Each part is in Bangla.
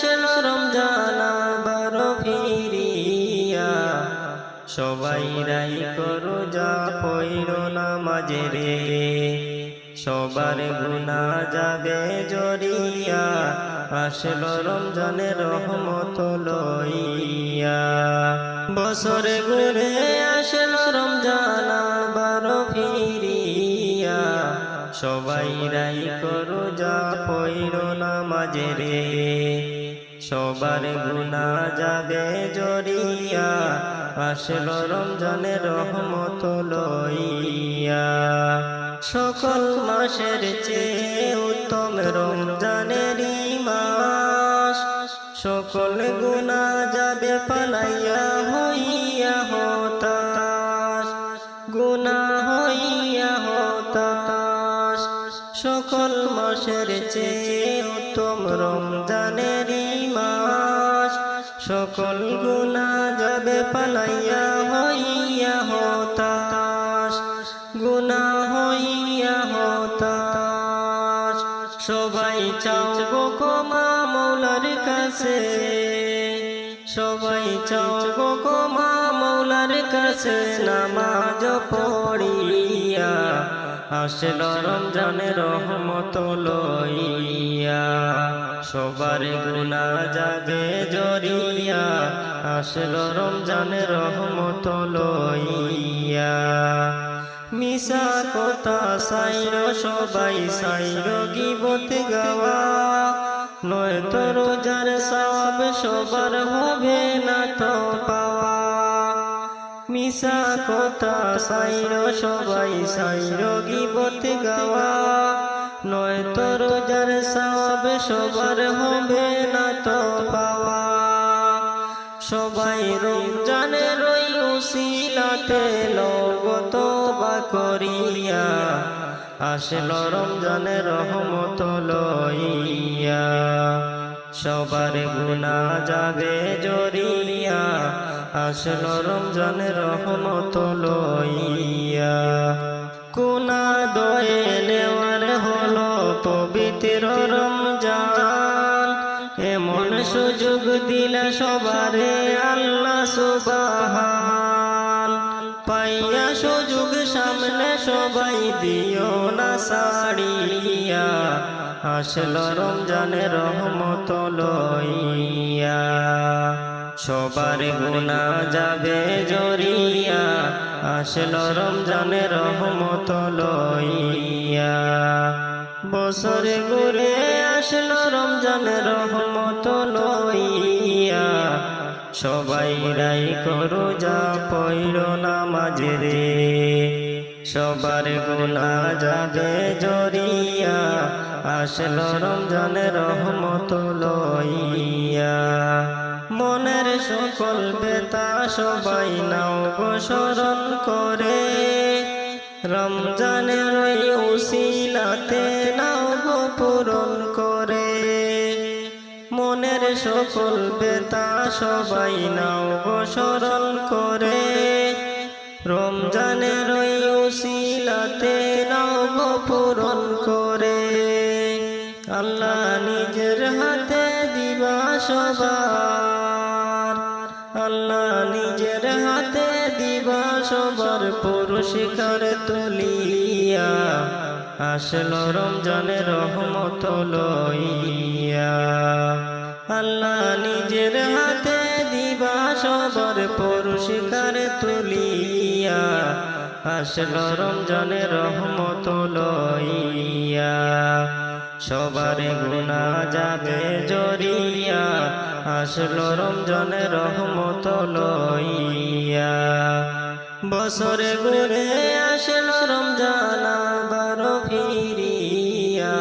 আসলো রমজান আবার ফিরিয়া, সবাই রাই করো যা পইরো নামাজে রে, সবার গুনাহ যাবে জড়িয়া, আসলো রমজানের রহমত লইয়া। বছরে ঘুরে আসলো রমজান আবার ফিরিয়া, সবাই রাই করো যা পইরো নামাজে রে, সবার গুনাহ যাবে জড়িয়া, আসলো রমজানের রহমত লইয়া। সকল মাসের চেয়ে উত্তম রমজানেরই মাস, সকল গুনাহ যাবে পালাইয়া হইয়া হতাশ, গুনাহ হইয়া হতাশ। সকল মাসের চেয়ে উত্তম রমজানেরই মাস, সকল গুনাহ যাবে পালাইয়া হইয়া হতাশ, গুনাহ হইয়া হতাশ। সবাই চাও গো ক্ষমা মৌলার কাছে, সবাই চাও গো ক্ষমা মৌলার কাছে, নামাজ পড়িয়া, আসলো রমজানের রহমত লইয়া, সবার গুনাহ যাবে জড়িয়া, আসলো রমজানের রহমত লইয়া। মিশা কথা সাইরো সবাই সাইরো গীবত গাওয়া, নয়তো রোজার সওয়াব সবার হবে না তো পাওয়া। মিশা কথা সাইরো সবাই সাইরো গীবত গাওয়া, নয়তো রোজার সওয়াব সবার হবে না তো পাওয়া। সবাই রমজানের ওই উসিলাতে লগত বা করিয়া, আসলো রমজানের রহমত লইয়া, সবার গুনাহ যাবে জড়িয়া, আসলো রমজানের রহমত লইয়া। গুনাহ দয়ে নেওয়ার হলো পবিত্র রমজান, এমন সুযোগ দিলা সবারে আল্লাহ সুবহান। পাইয়া সুযোগ সামনে সবাই দিও না ছাড়িয়া, আসলো রমজানের রহমত লইয়া, সবার গুনাহ যাবে জড়িয়া, আসলো রমজানের রহমত লইয়া। বছরে ঘুরে আসলো রমজানের রহমত লইয়া, সবাই রাই করো যা পইরো নামাজে রে, সবার গুনাহ যাবে জড়িয়া, আসলো রমজানের রহমত লইয়া। মনের সকল বেতা সবাই নাও গো স্মরণ করে, রমজানের ওই উসিলাতে নাও গো পূরণ করে। মনের সকল বেতা সবাই নাও গো স্মরণ করে, রমজানের ওই উসিলাতে নাও গো পূরণ করে। আল্লাহ নিজের হাতে দিবা সবার, আল্লাহ নিজের হাতে দিবা সবার পুরস্কার তুলিয়া, আসলো রমজানের রহমত লইয়া। আল্লাহ নিজের হাতে দিবা সবার পুরস্কার তুলিয়া, আসলো রমজানের রহমত লইয়া, সবার গুনাহ যাবে জড়িয়া, আসলো রমজানের রহমত লইয়া। বছরে ঘুরে আসলো রমজান আবার ফিরিয়া,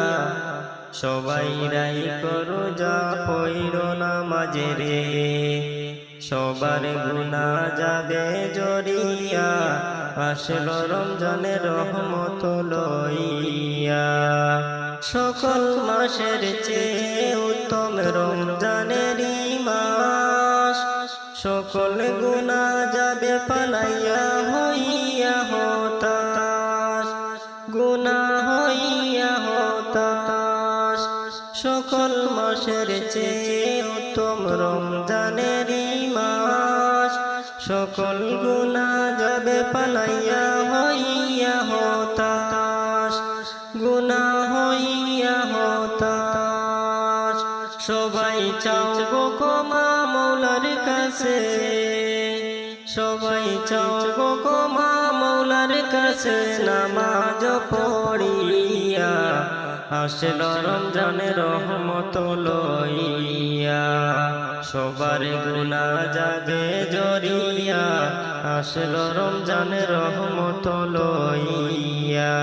সবাই রাই করো যা পইরো নামাজে রে, সবার গুনাহ যাবে জড়িয়া, আসলো রমজানের রহমত লইয়া। সকল মাসের চেয়ে উত্তম রমজানেরই মাস, সকল গুনাহ যাবে পালাইয়া হইয়া হতাশ, গুনাহ হইয়া হতাশ। সকল মাসের চেয়ে উত্তম রমজানেরই মাস, সকল গুনাহ যাবে পালাইয়া হইয়া হতাশ, গুনাহ হইয়া হতাশ। সবাই চাও গো ক্ষমা মৌলার কাছে, সবাই চাও গো ক্ষমা মৌলার কাছে, নামাজ পড়িয়া আসল রমজানের রহমত লইয়া, সবার গুনাহ যাবে জরিয়া আসল রমজানের রহমত লইয়া।